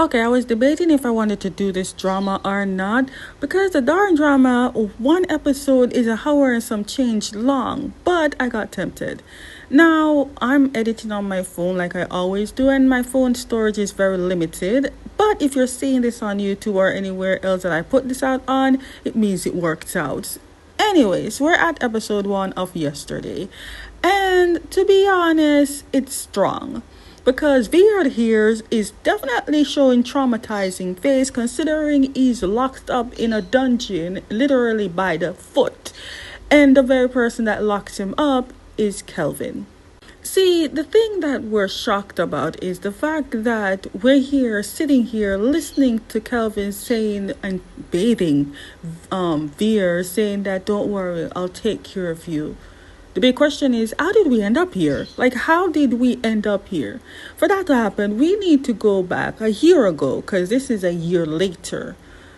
Okay, I was debating if I wanted to do this drama or not because the darn drama, one episode is an hour and some change long, but I got tempted. Now, I'm editing on my phone like I always do, and my phone storage is very limited. But if you're seeing this on YouTube or anywhere else that I put this out on, it means it worked out. Anyways, we're at episode 1 of yesterday, and to be honest, it's strong because Beard here is definitely showing traumatizing face considering he's locked up in a dungeon literally by the foot, and the very person that locks him up is Kelvin. See, the thing that we're shocked about is the fact that we're here, sitting here, listening to Kelvin saying and bathing Veer, saying that don't worry, I'll take care of you. The big question is, how did we end up here? Like, how did we end up here? For that to happen, we need to go back a year ago, because this is a year later.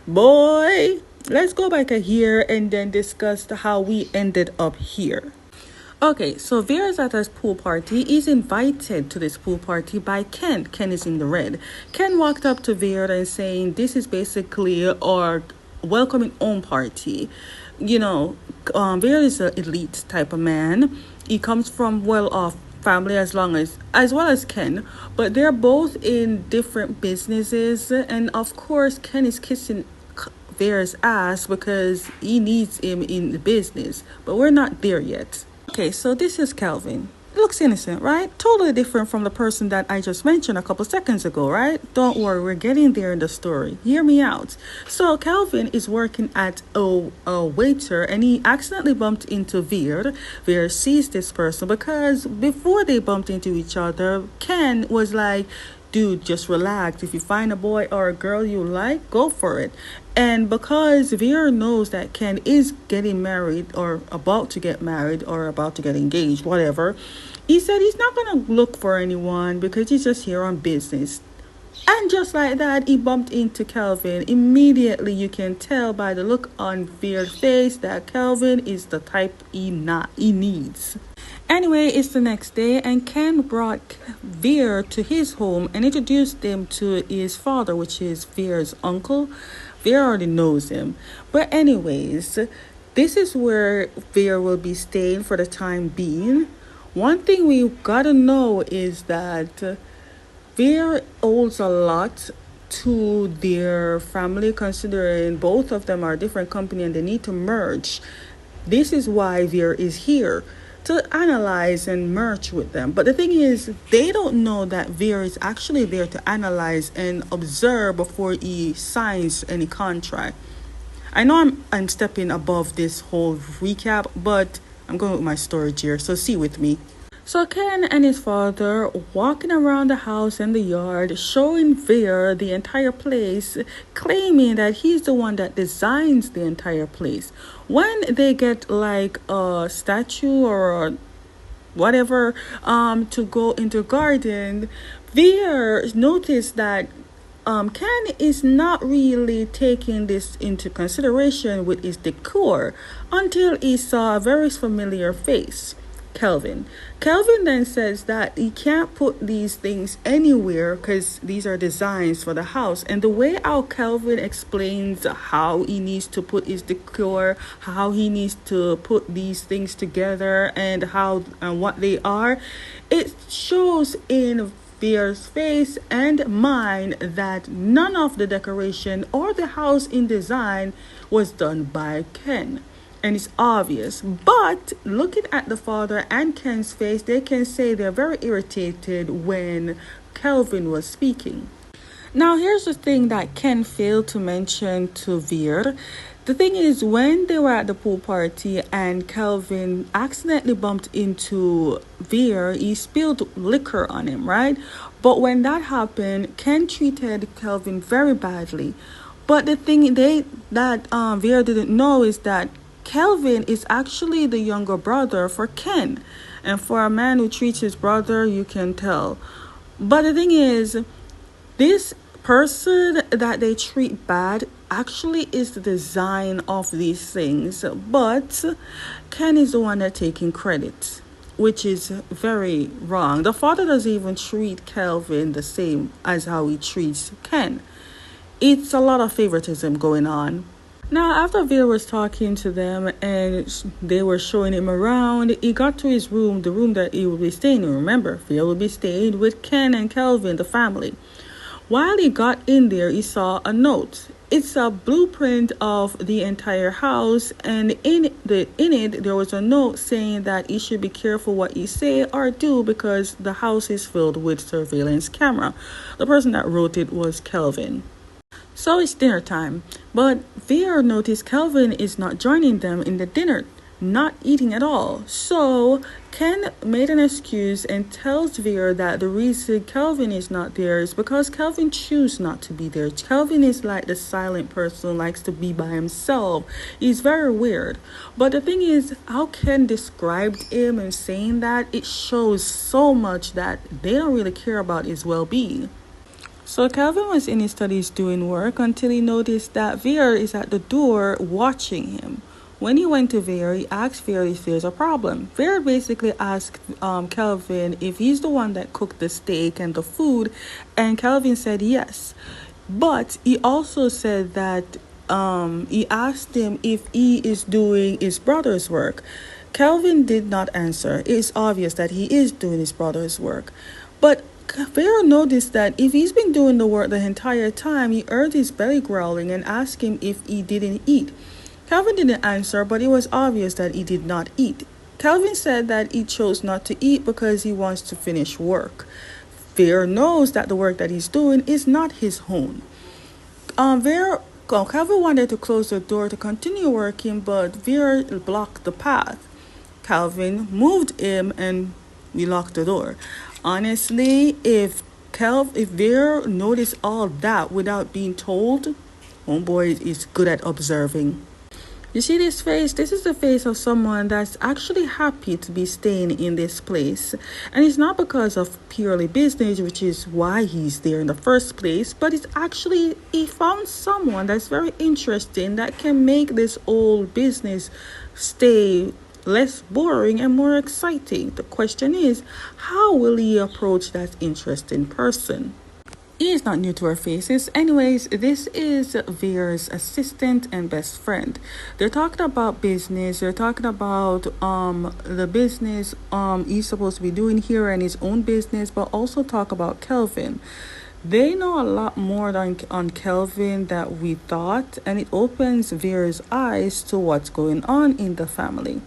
Boy, let's go back a year and then discuss how we ended up here. Okay, so Veer is at his pool party. He's invited to this pool party by Ken. Ken is in the red. Ken walked up to Veer and saying, this is basically our welcoming home party. You know, Veer is an elite type of man. He comes from well-off family as well as Ken, but they're both in different businesses. And of course, Ken is kissing Veer's ass because he needs him in the business. But we're not there yet. Okay, so this is Kelvin. Looks innocent, right? Totally different from the person that I just mentioned a couple seconds ago, right? Don't worry, we're getting there in the story. Hear me out. So Kelvin is working at a waiter and he accidentally bumped into Veer. Veer sees this person because before they bumped into each other, Ken was like, dude, just relax. If you find a boy or a girl you like, go for it. And because Veer knows that Ken is getting married or about to get married or about to get engaged, whatever, he said he's not going to look for anyone because he's just here on business. And just like that, he bumped into Kelvin. Immediately, you can tell by the look on Veer's face that Kelvin is the type he needs. Anyway, it's the next day and Ken brought Veer to his home and introduced him to his father, which is Veer's uncle. Veer already knows him. But anyways, this is where Veer will be staying for the time being. One thing we gotta know is that Veer owes a lot to their family considering both of them are a different company and they need to merge. This is why Veer is here, to analyze and merge with them. But the thing is, they don't know that Veer is actually there to analyze and observe before he signs any contract. I know I'm stepping above this whole recap, but I'm going with my storage here, so see with me. So Ken and his father walking around the house and the yard, showing Veer the entire place, claiming that he's the one that designs the entire place. When they get like a statue or whatever to go into garden, Veer noticed that Ken is not really taking this into consideration with his decor until he saw a very familiar face. Kelvin. Kelvin then says that he can't put these things anywhere because these are designs for the house. And the way how Kelvin explains how he needs to put his decor, how he needs to put these things together and how and what they are, it shows in Veer's face and mine that none of the decoration or the house in design was done by Ken. And it's obvious. But looking at the father and Ken's face, they can say they're very irritated when Kelvin was speaking. Now, here's the thing that Ken failed to mention to Veer. The thing is, when they were at the pool party and Kelvin accidentally bumped into Veer, he spilled liquor on him, right? But when that happened, Ken treated Kelvin very badly. But the thing that Veer didn't know is that Kelvin is actually the younger brother for Ken. And for a man who treats his brother, you can tell. But the thing is, this person that they treat bad actually is the design of these things. But Ken is the one that's taking credit. which is very wrong. The father doesn't even treat Kelvin the same as how he treats Ken. It's a lot of favoritism going on. Now, after Vera was talking to them and they were showing him around, he got to his room, the room that he would be staying in. Remember, Vera would be staying with Ken and Kelvin, the family. While he got in there, he saw a note. It's a blueprint of the entire house, and in it there was a note saying that he should be careful what he say or do because the house is filled with surveillance camera. The person that wrote it was Kelvin. So it's dinner time, but Vera noticed Kelvin is not joining them in the dinner, not eating at all. So Ken made an excuse and tells Vera that the reason Kelvin is not there is because Kelvin chose not to be there. Kelvin is like the silent person, likes to be by himself. He's very weird. But the thing is, how Ken described him and saying that, it shows so much that they don't really care about his well-being. So Kelvin was in his studies doing work until he noticed that Vera is at the door watching him. When he went to Vera, he asked Vera if there's a problem. Vera basically asked Kelvin if he's the one that cooked the steak and the food, and Kelvin said yes. But he also said that he asked him if he is doing his brother's work. Kelvin did not answer. It's obvious that he is doing his brother's work. But Vera noticed that if he's been doing the work the entire time, he heard his belly growling and asked him if he didn't eat. Kelvin didn't answer, but it was obvious that he did not eat. Kelvin said that he chose not to eat because he wants to finish work. Vera knows that the work that he's doing is not his own. Kelvin wanted to close the door to continue working, but Vera blocked the path. Kelvin moved him and we locked the door. Honestly, if Vera noticed all that without being told, homeboy is good at observing. You see this face? This is the face of someone that's actually happy to be staying in this place. And it's not because of purely business, which is why he's there in the first place, but it's actually, he found someone that's very interesting that can make this old business stay less boring and more exciting. The question is, how will he approach that interesting person? He is not new to our faces. Anyways, this is Vera's assistant and best friend. They're talking about business. They're talking about the business he's supposed to be doing here and his own business, but also talk about Kelvin. They know a lot more on Kelvin that we thought, and it opens Vera's eyes to what's going on in the family.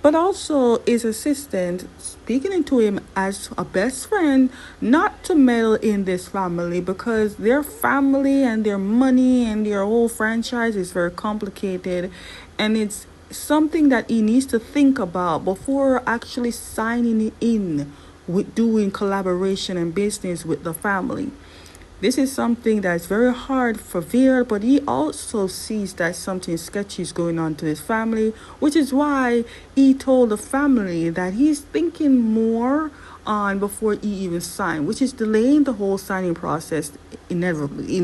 But also his assistant speaking to him as a best friend, not to meddle in this family because their family and their money and their whole franchise is very complicated, and it's something that he needs to think about before actually signing in with doing collaboration and business with the family. This is something that's very hard for Vera, but he also sees that something sketchy is going on to his family, which is why he told the family that he's thinking more on before he even signed, which is delaying the whole signing process inevitably,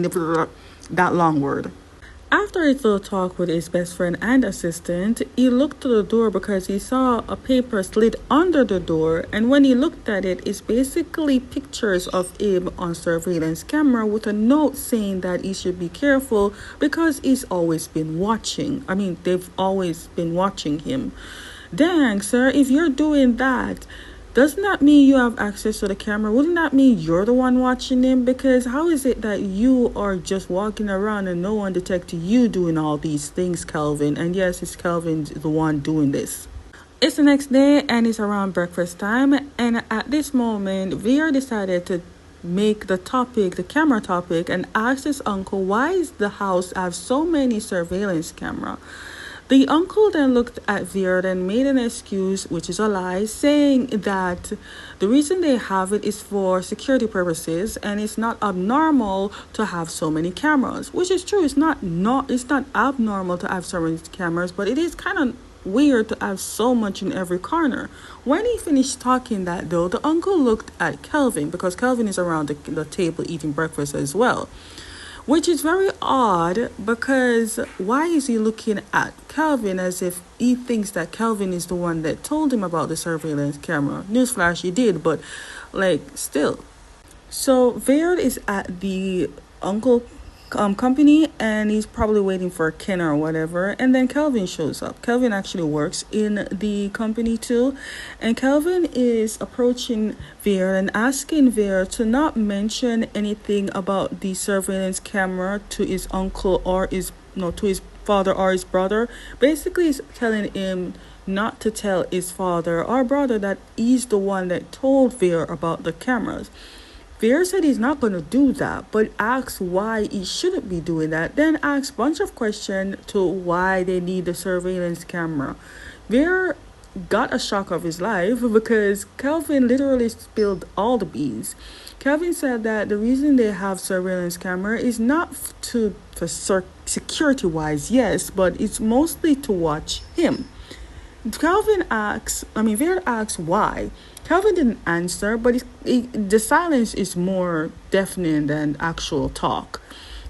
that long word. After his little talk with his best friend and assistant, he looked to the door because he saw a paper slid under the door, and when he looked at it, it's basically pictures of him on surveillance camera with a note saying that he should be careful because he's always been watching. They've always been watching him. Dang, sir, if you're doing that, doesn't that mean you have access to the camera? Wouldn't that mean you're the one watching him? Because how is it that you are just walking around and no one detected you doing all these things, Kelvin? And yes, it's Kelvin the one doing this. It's the next day and it's around breakfast time. And at this moment, Vera decided to make the camera topic, and asked his uncle, why is the house have so many surveillance camera? The uncle then looked at Vera and made an excuse, which is a lie, saying that the reason they have it is for security purposes and it's not abnormal to have so many cameras, which is true. It's not abnormal to have so many cameras, but it is kind of weird to have so much in every corner. When he finished talking that, though, the uncle looked at Kelvin because Kelvin is around the table eating breakfast as well. which is very odd because why is he looking at Kelvin as if he thinks that Kelvin is the one that told him about the surveillance camera? Newsflash, he did, but like still. So Veer is at the uncle company and he's probably waiting for Ken or whatever. And then Kelvin shows up. Kelvin actually works in the company too. And Kelvin is approaching Veer and asking Veer to not mention anything about the surveillance camera to his uncle or his no to his father or his brother. Basically, he's telling him not to tell his father or brother that he's the one that told Veer about the cameras. Veer said he's not going to do that, but asks why he shouldn't be doing that. Then asks a bunch of questions to why they need the surveillance camera. Veer got a shock of his life because Kelvin literally spilled all the beans. Kelvin said that the reason they have surveillance camera is not for security wise, yes, but it's mostly to watch him. Veer asks why. Kelvin didn't answer, but the silence is more deafening than actual talk.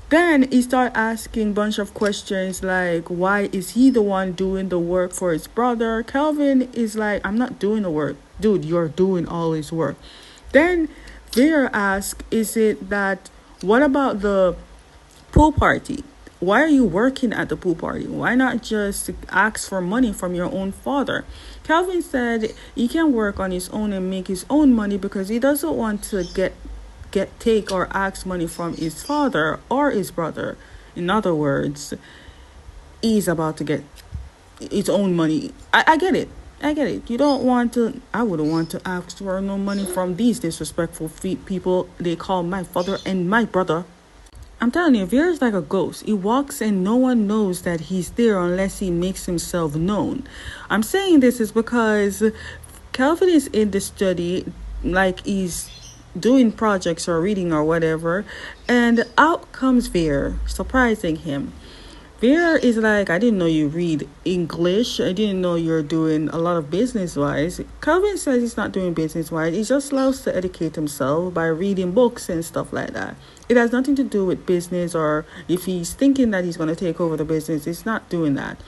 Then he started asking a bunch of questions like, why is he the one doing the work for his brother? Kelvin is like, I'm not doing the work. Dude, you're doing all his work. Then Veer asks, what about the pool party? Why are you working at the pool party? Why not just ask for money from your own father? Kelvin said he can work on his own and make his own money because he doesn't want to take or ask money from his father or his brother. In other words, he's about to get his own money. I get it. You don't want to. I wouldn't want to ask for no money from these disrespectful people they call my father and my brother. I'm telling you, Veer is like a ghost. He walks and no one knows that he's there unless he makes himself known. I'm saying this is because Kelvin is in the study, like he's doing projects or reading or whatever, and out comes Veer, surprising him. Veer is like, I didn't know you read English. I didn't know you're doing a lot of business-wise. Kelvin says he's not doing business-wise. He just loves to educate himself by reading books and stuff like that. It has nothing to do with business, or if he's thinking that he's going to take over the business, he's not doing that.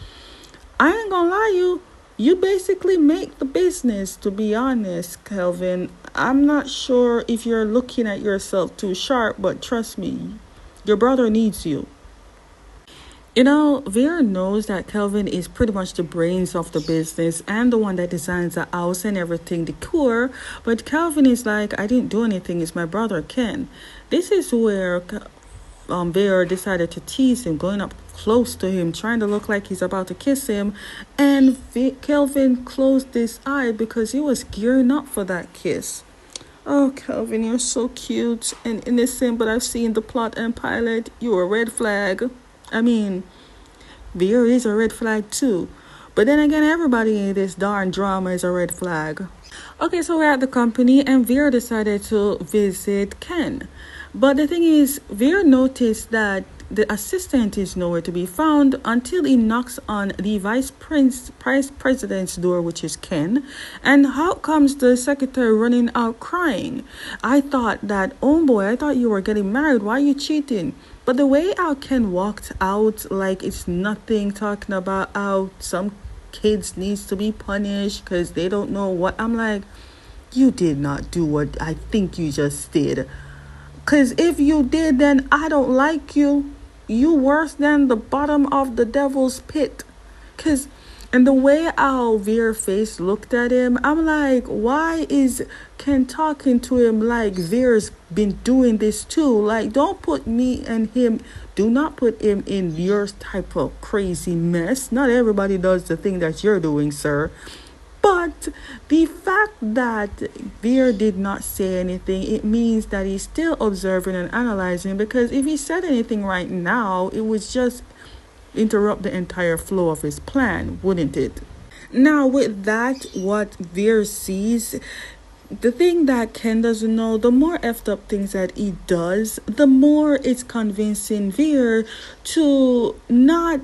I ain't going to lie you basically make the business, to be honest, Kelvin. I'm not sure if you're looking at yourself too sharp, but trust me, your brother needs you. Veer knows that Kelvin is pretty much the brains of the business and the one that designs the house and everything decor. But Kelvin is like, I didn't do anything. It's my brother, Ken. This is where Veer decided to tease him, going up close to him, trying to look like he's about to kiss him. And Kelvin closed his eye because he was gearing up for that kiss. Oh, Kelvin, you're so cute and innocent, but I've seen the plot and pilot. You're a red flag. I mean, Veer is a red flag too. But then again, everybody in this darn drama is a red flag. Okay, so we're at the company and Veer decided to visit Ken. But the thing is, Veer noticed that the assistant is nowhere to be found until he knocks on the vice president's door, which is Ken. And out comes the secretary running out crying. I thought that, oh boy, I thought you were getting married. Why are you cheating? But the way how Ken walked out like it's nothing, talking about how some kids needs to be punished because they don't know what. I'm like, you did not do what I think you just did. Because if you did, then I don't like you. You worse than the bottom of the devil's pit. And the way how Veer's face looked at him, I'm like, why is Ken talking to him like Veer's been doing this too? Like, don't put me and him, do not put him in your type of crazy mess. Not everybody does the thing that you're doing, sir. But the fact that Veer did not say anything, it means that he's still observing and analyzing, because if he said anything right now, it would just interrupt the entire flow of his plan, wouldn't it? Now, with that, what Veer sees, the thing that Ken doesn't know, the more effed up things that he does, the more it's convincing Veer to not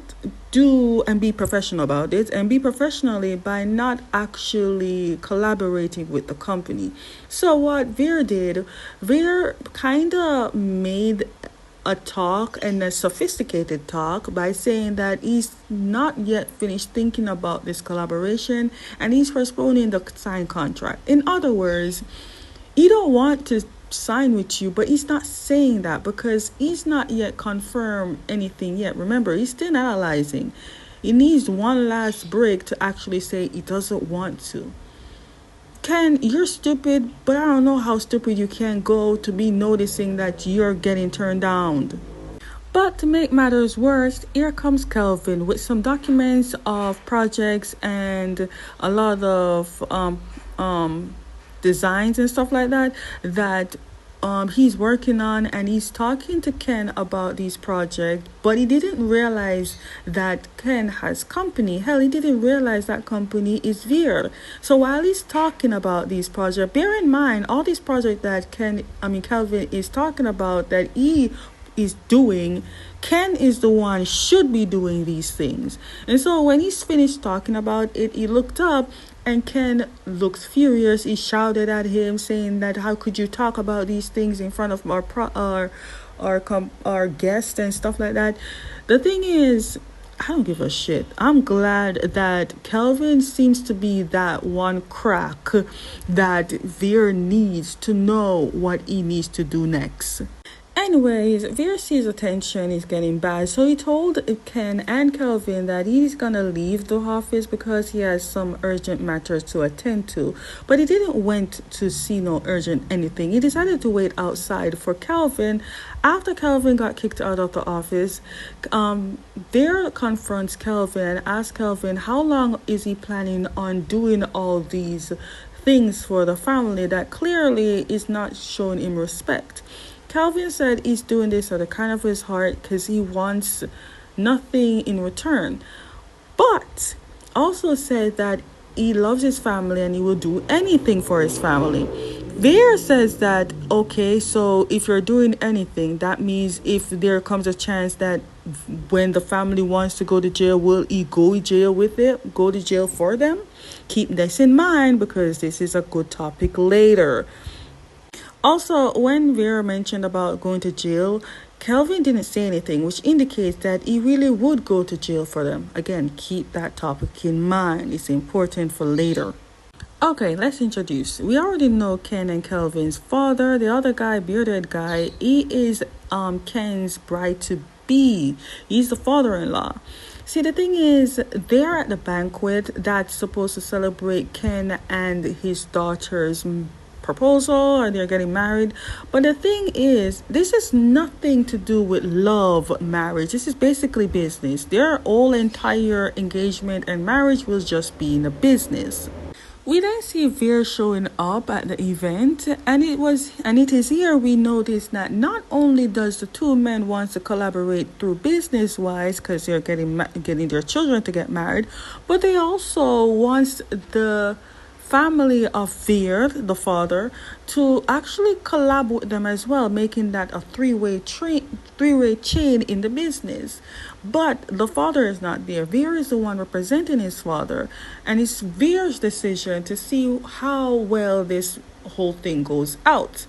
do and be professional about it, and be professionally by not actually collaborating with the company. So what Veer did, Veer kind of made a talk and a sophisticated talk by saying that he's not yet finished thinking about this collaboration and he's postponing the signed contract. In other words, he don't want to sign with you, but he's not saying that because he's not yet confirmed anything yet. Remember, he's still analyzing. He needs one last break to actually say he doesn't want to. Ken, you're stupid, but I don't know how stupid you can go to be noticing that you're getting turned down. But to make matters worse, here comes Kelvin with some documents of projects and a lot of designs and stuff like that he's working on, and he's talking to Ken about these projects, but he didn't realize that Ken has company. Hell, he didn't realize that company is Veer. So while he's talking about these projects, bear in mind all these projects that Kelvin is talking about that he is doing, Ken is the one should be doing these things. And so when he's finished talking about it, he looked up and Ken looks furious. He shouted at him saying that how could you talk about these things in front of our guests and stuff like that. The thing is, I don't give a shit. I'm glad that Kelvin seems to be that one crack that Veer needs to know what he needs to do next. Anyways, Veer sees attention is getting bad, so he told Ken and Kelvin that he's gonna leave the office because he has some urgent matters to attend to. But he didn't went to see no urgent anything. He decided to wait outside for Kelvin. After Kelvin got kicked out of the office, Veer confronts Kelvin and asks Kelvin how long is he planning on doing all these things for the family that clearly is not showing him respect. Kelvin said he's doing this out of kind of his heart because he wants nothing in return, but also said that he loves his family and he will do anything for his family. Veer says that, okay, so if you're doing anything, that means if there comes a chance that when the family wants to go to jail, will he go to jail with it, go to jail for them? Keep this in mind because this is a good topic later. Also, when Vera mentioned about going to jail, Kelvin didn't say anything, which indicates that he really would go to jail for them. Again, keep that topic in mind. It's important for later. Okay, let's introduce. We already know Ken and Kelvin's father. The other guy, bearded guy, he is Ken's bride-to-be. He's the father-in-law. See, the thing is, they're at the banquet that's supposed to celebrate Ken and his daughter's proposal, or they're getting married. But the thing is, this is nothing to do with love marriage. This is basically business. Their whole entire engagement and marriage will just be in a business. We then see Veer showing up at the event, and it is here we notice that not only does the two men want to collaborate through business wise because they're getting their children to get married, but they also want the family of Veer, the father, to actually collab with them as well, making that a three-way chain in the business. But the father is not there. Veer is the one representing his father, and it's Veer's decision to see how well this whole thing goes out.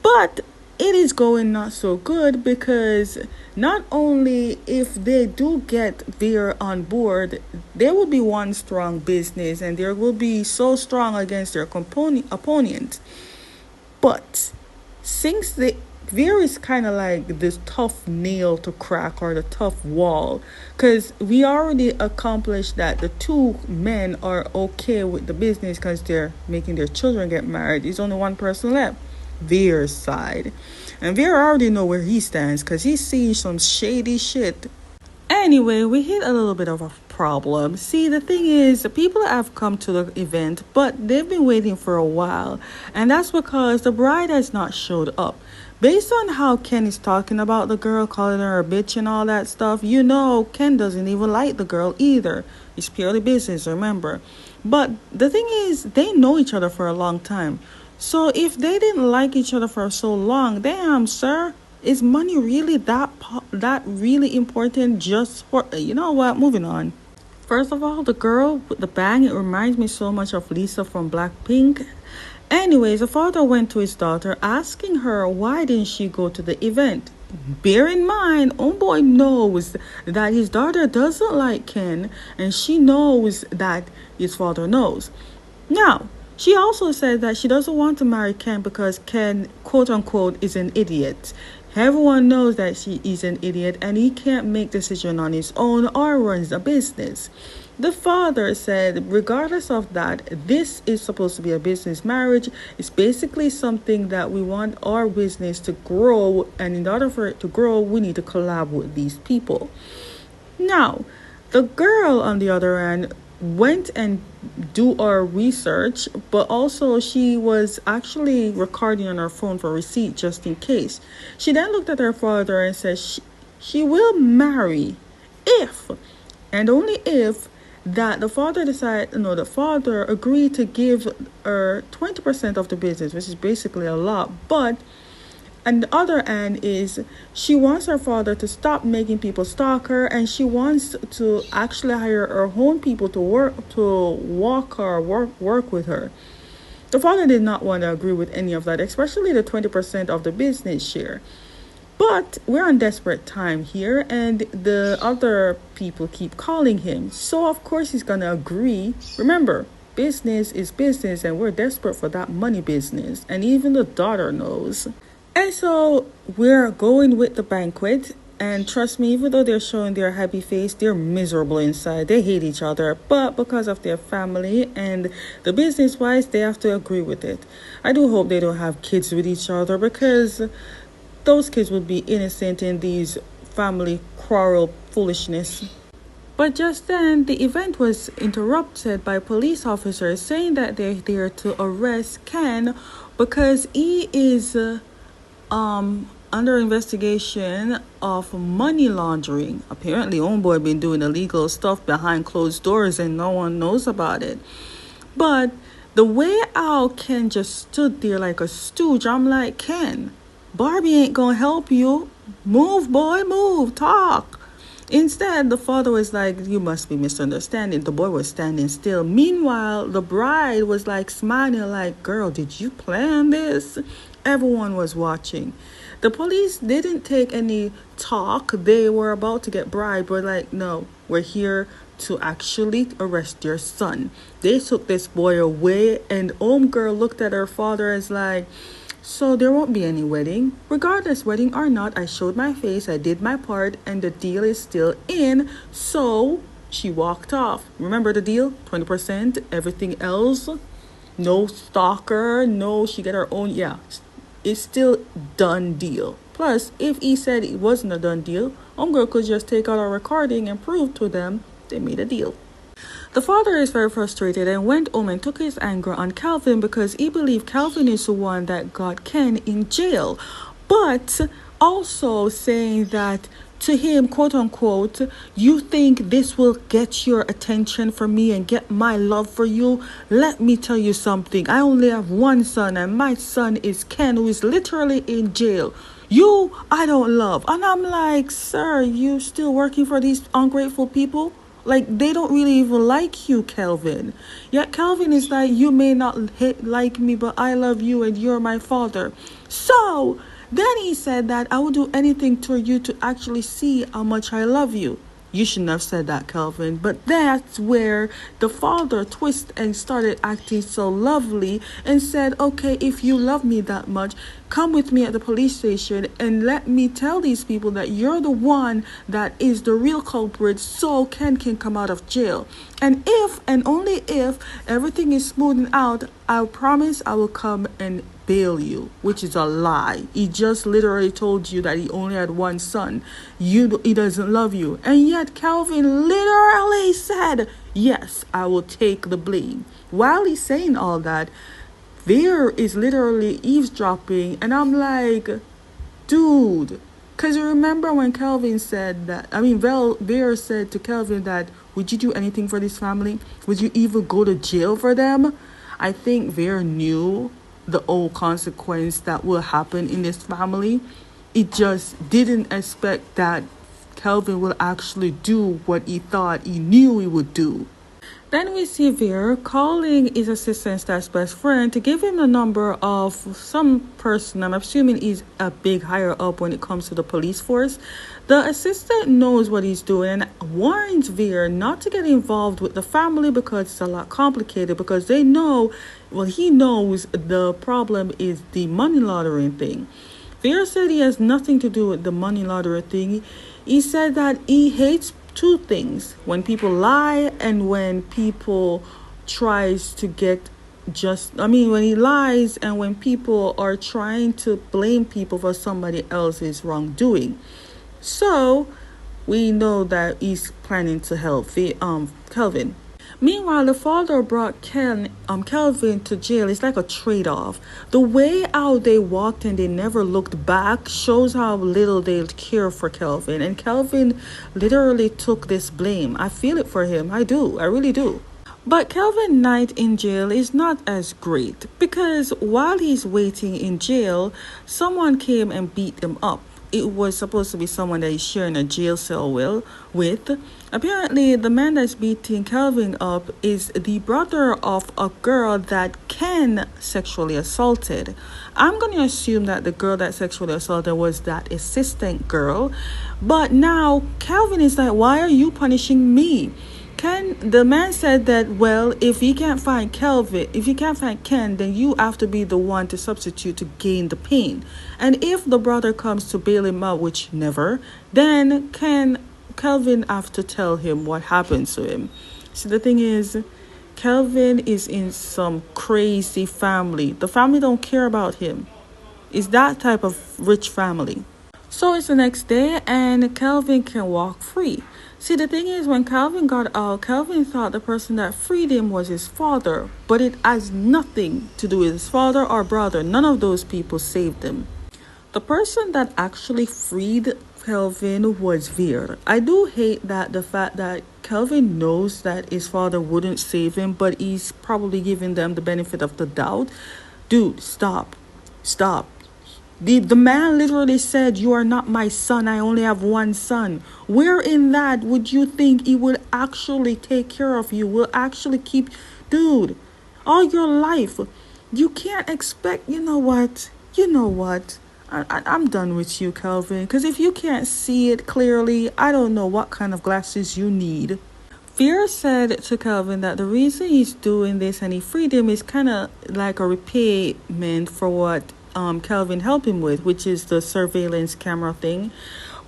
But it is going not so good because not only if they do get Veer on board, there will be one strong business and there will be so strong against their opponent. But since Veer is kind of like this tough nail to crack or the tough wall, because we already accomplished that the two men are okay with the business because they're making their children get married. There's only one person left, Veer's side. And Veer already know where he stands because he's seen some shady shit. Anyway, we hit a little bit of a problem. See, the thing is, the people have come to the event, but they've been waiting for a while. And that's because the bride has not showed up. Based on how Ken is talking about the girl, calling her a bitch and all that stuff, you know Ken doesn't even like the girl either. It's purely business, remember. But the thing is, they know each other for a long time. So if they didn't like each other for so long, damn, sir, is money really that really important just for, you know what, moving on. First of all, the girl with the bang, it reminds me so much of Lisa from Blackpink. Anyways, the father went to his daughter asking her why didn't she go to the event. bear in mind, homeboy knows that his daughter doesn't like Ken, and she knows that his father knows. Now, she also said that she doesn't want to marry Ken because Ken, quote unquote, is an idiot. Everyone knows that she is an idiot and he can't make decisions on his own or runs a business. The father said, regardless of that, this is supposed to be a business marriage. It's basically something that we want our business to grow, and in order for it to grow, we need to collab with these people. Now, the girl on the other end went and do our research, but also she was actually recording on her phone for receipt just in case. She then looked at her father and said she will marry if and only if that the father the father agreed to give her 20% of the business, which is basically a lot. But and the other end is she wants her father to stop making people stalk her, and she wants to actually hire her own people to work with her. The father did not want to agree with any of that, especially the 20% of the business share. But we're on desperate time here, and the other people keep calling him. So of course he's gonna agree. Remember, business is business, and we're desperate for that money business. And even the daughter knows. And so we're going with the banquet. And trust me, even though they're showing their happy face, they're miserable inside. They hate each other. But because of their family and the business-wise, they have to agree with it. I do hope they don't have kids with each other, because those kids would be innocent in these family quarrel foolishness. But just then, the event was interrupted by police officers saying that they're there to arrest Ken because he is under investigation of money laundering. Apparently, homeboy been doing illegal stuff behind closed doors and no one knows about it. But the way how Ken just stood there like a stooge, I'm like, Ken, Barbie ain't gonna help you. Move, boy, move, talk. Instead, the father was like, you must be misunderstanding. The boy was standing still. Meanwhile, the bride was like smiling like, girl, did you plan this? Everyone was watching. The police didn't take any talk. They were about to get bribed, but like, no, we're here to actually arrest your son. They took this boy away, and girl looked at her father as like, so there won't be any wedding. Regardless, wedding or not, I showed my face, I did my part, and the deal is still in. So she walked off. Remember the deal? 20%, everything else. No stalker, no, she get her own. Yeah, it's still done deal. Plus, if he said it wasn't a done deal, homegirl could just take out a recording and prove to them they made a deal. The father is very frustrated and went home and took his anger on Kelvin because he believed Kelvin is the one that got Ken in jail. But also saying that to him, quote unquote, you think this will get your attention from me and get my love for you? Let me tell you something. I only have one son, and my son is Ken, who is literally in jail. You, I don't love. And I'm like, sir, you still working for these ungrateful people? Like, they don't really even like you, Kelvin. Yet Kelvin is like, you may not like me, but I love you and you're my father. So then he said that I will do anything to you to actually see how much I love you. You shouldn't have said that, Kelvin. But that's where the father twisted and started acting so lovely and said, okay, if you love me that much, come with me at the police station and let me tell these people that you're the one that is the real culprit, so Ken can come out of jail. And if and only if everything is smoothed out, I promise I will come and bail you, which is a lie. He just literally told you that he only had one son. He doesn't love you. And yet Kelvin literally said, yes, I will take the blame. While he's saying all that, Veer is literally eavesdropping, and I'm like, dude, because you remember when Kelvin said that, Veer said to Kelvin that, would you do anything for this family? Would you even go to jail for them? I think Veer knew the old consequence that will happen in this family. It just didn't expect that Kelvin will actually do what he thought he knew he would do. Then we see Veer calling his assistant slash best friend to give him the number of some person. I'm assuming he's a big higher up when it comes to the police force. The assistant knows what he's doing and warns Veer not to get involved with the family because it's a lot complicated, because they know, well, he knows the problem is the money laundering thing. Veer said he has nothing to do with the money laundering thing. He said that he hates two things: when people lie and when people tries to get when he lies and when people are trying to blame people for somebody else's wrongdoing. So we know that he's planning to help Kelvin. Meanwhile, the father brought Kelvin to jail. It's like a trade-off. The way how they walked and they never looked back shows how little they care for Kelvin. And Kelvin literally took this blame. I feel it for him. I do. I really do. But Kelvin night in jail is not as great, because while he's waiting in jail, someone came and beat him up. It was supposed to be someone that he's sharing a jail cell with. Apparently, the man that's beating Kelvin up is the brother of a girl that Ken sexually assaulted. I'm going to assume that the girl that sexually assaulted was that assistant girl. But now Kelvin is like, why are you punishing me? The man said that, well, if you can't find Ken, then you have to be the one to substitute to gain the pain. And if the brother comes to bail him out, which never, then Kelvin have to tell him what happens to him. So the thing is, Kelvin is in some crazy family. The family don't care about him. It's that type of rich family. So it's the next day and Kelvin can walk free. See, the thing is, when Kelvin got out, Kelvin thought the person that freed him was his father, but it has nothing to do with his father or brother. None of those people saved him. The person that actually freed Kelvin was Veer. I do hate that the fact that Kelvin knows that his father wouldn't save him, but he's probably giving them the benefit of the doubt. Dude, stop. The man literally said, you are not my son. I only have one son. Where in that would you think he would actually take care of you? Will actually keep... Dude, all your life. You can't expect... You know what? I'm done with you, Kelvin. Because if you can't see it clearly, I don't know what kind of glasses you need. Veer said to Kelvin that the reason he's doing this and he freed him is kind of like a repayment for what Kelvin helped him with, which is the surveillance camera thing.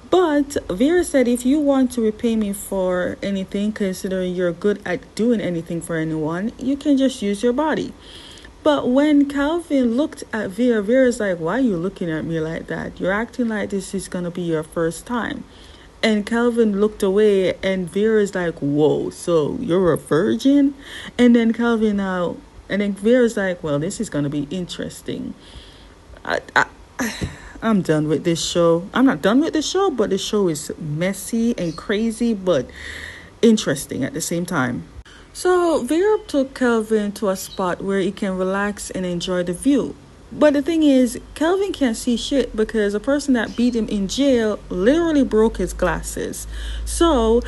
But Veer said, if you want to repay me for anything, considering you're good at doing anything for anyone, you can just use your body. But when Kelvin looked at Veer, Veer is like, why are you looking at me like that? You're acting like this is going to be your first time. And Kelvin looked away and Veer is like, whoa, so you're a virgin? And then Veer is like, well, this is going to be interesting. I'm done with this show. I'm not done with the show, but the show is messy and crazy, but interesting at the same time. So Veer took Kelvin to a spot where he can relax and enjoy the view. But the thing is, Kelvin can't see shit because the person that beat him in jail literally broke his glasses. So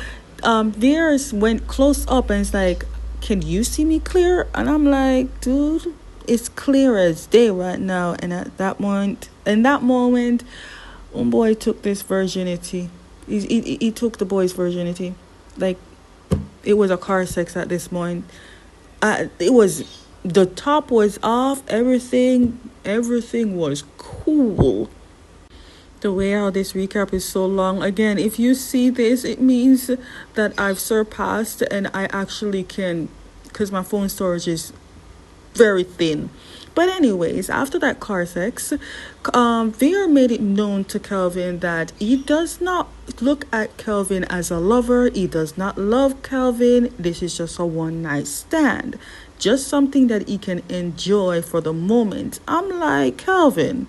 Veer went close up and it's like, can you see me clear? And I'm like, dude, it's clear as day right now. And at that moment, one boy took this virginity. He took the boy's virginity. Like, it was a car sex at this point. The top was off. Everything was cool. The way how this recap is so long. Again, if you see this, it means that I've surpassed and I actually can, because my phone storage is very thin. But anyways, after that car sex, Veer made it known to Kelvin that he does not look at Kelvin as a lover. He does not love Kelvin. This is just a one-night stand. Just something that he can enjoy for the moment. I'm like, Kelvin,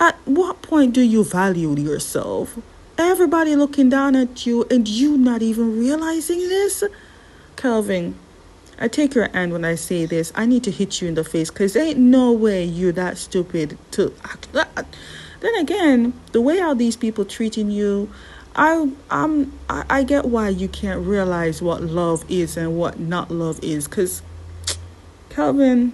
at what point do you value yourself? Everybody looking down at you and you not even realizing this? Kelvin, I take your hand when I say this. I need to hit you in the face because ain't no way you're that stupid to act that. Then again, the way how these people treating you, I get why you can't realize what love is and what not love is, cause Kelvin,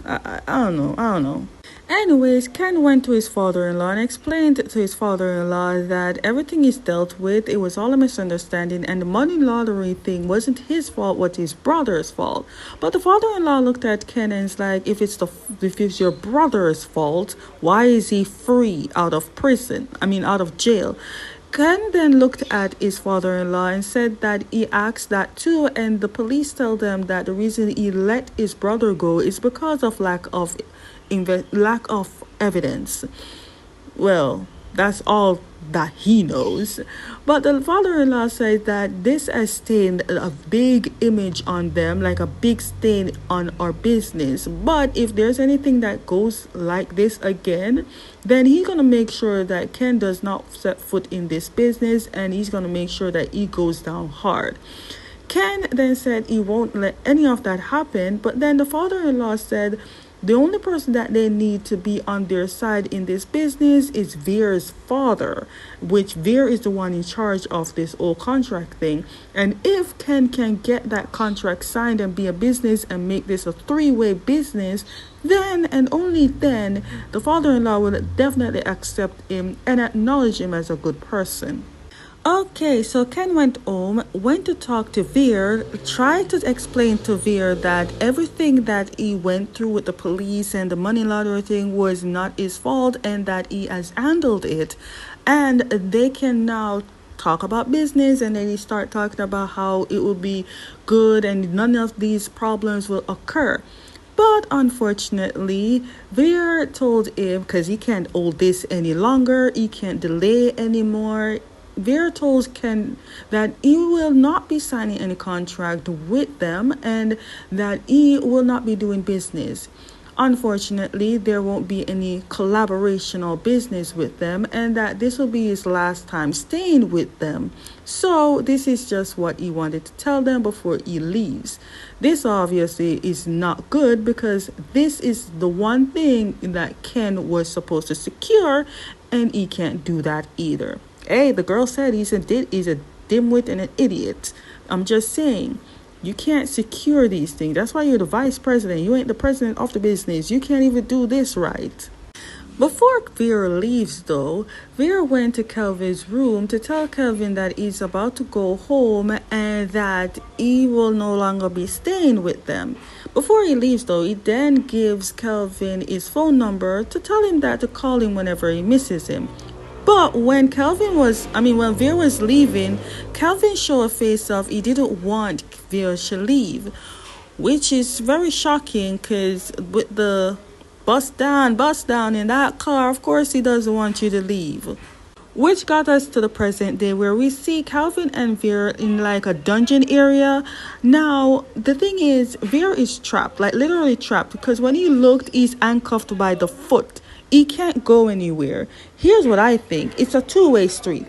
I don't know. Anyways, Ken went to his father-in-law and explained to his father-in-law that everything is dealt with. It was all a misunderstanding, and the money laundering thing wasn't his fault, was his brother's fault. But the father-in-law looked at Ken and is like, if it's your brother's fault, why is he free out of prison? I mean, out of jail. Ken then looked at his father-in-law and said that he asked that too, and the police tell them that the reason he let his brother go is because of lack of evidence. Well, that's all that he knows. But the father-in-law said that this has stained a big image on them, like a big stain on our business. But if there's anything that goes like this again, then he's going to make sure that Ken does not set foot in this business, and he's going to make sure that he goes down hard. Ken then said he won't let any of that happen, but then the father-in-law said the only person that they need to be on their side in this business is Veer's father, which Veer is the one in charge of this whole contract thing. And if Ken can get that contract signed and be a business and make this a three-way business, then and only then the father-in-law will definitely accept him and acknowledge him as a good person. Okay, so Ken went home, went to talk to Veer, tried to explain to Veer that everything that he went through with the police and the money laundering thing was not his fault and that he has handled it. And they can now talk about business, and then he start talking about how it will be good and none of these problems will occur. But unfortunately, Veer told him, because he can't hold this any longer, he can't delay anymore. Veer told Ken that he will not be signing any contract with them and that he will not be doing business. Unfortunately, there won't be any collaboration or business with them, and that this will be his last time staying with them. So this is just what he wanted to tell them before he leaves. This obviously is not good, because this is the one thing that Ken was supposed to secure, and he can't do that either. Hey, the girl said he's a dimwit and an idiot. I'm just saying, you can't secure these things. That's why you're the vice president. You ain't the president of the business. You can't even do this right. Before Vera leaves, though, Vera went to Kelvin's room to tell Kelvin that he's about to go home and that he will no longer be staying with them. Before he leaves, though, he then gives Kelvin his phone number to tell him that to call him whenever he misses him. But when when Veer was leaving, Kelvin showed a face of he didn't want Veer to leave, which is very shocking, because with the bust down in that car, of course he doesn't want you to leave. Which got us to the present day, where we see Kelvin and Veer in like a dungeon area. Now, the thing is, Veer is trapped, like literally trapped, because when he looked, he's handcuffed by the foot. He can't go anywhere. Here's what I think. It's a two-way street.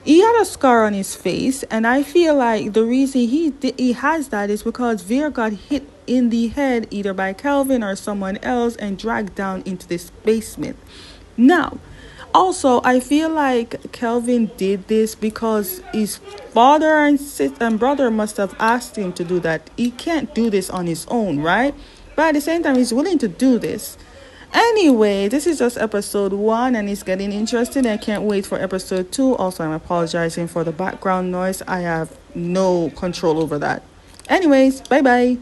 He had a scar on his face, and I feel like the reason he has that is because Veer got hit in the head either by Kelvin or someone else and dragged down into this basement. Now, also, I feel like Kelvin did this because his father and brother must have asked him to do that. He can't do this on his own, right? But at the same time, he's willing to do this. Anyway, this is just episode 1 and it's getting interesting. I can't wait for episode 2. Also, I'm apologizing for the background noise. I have no control over that. Anyways, bye bye.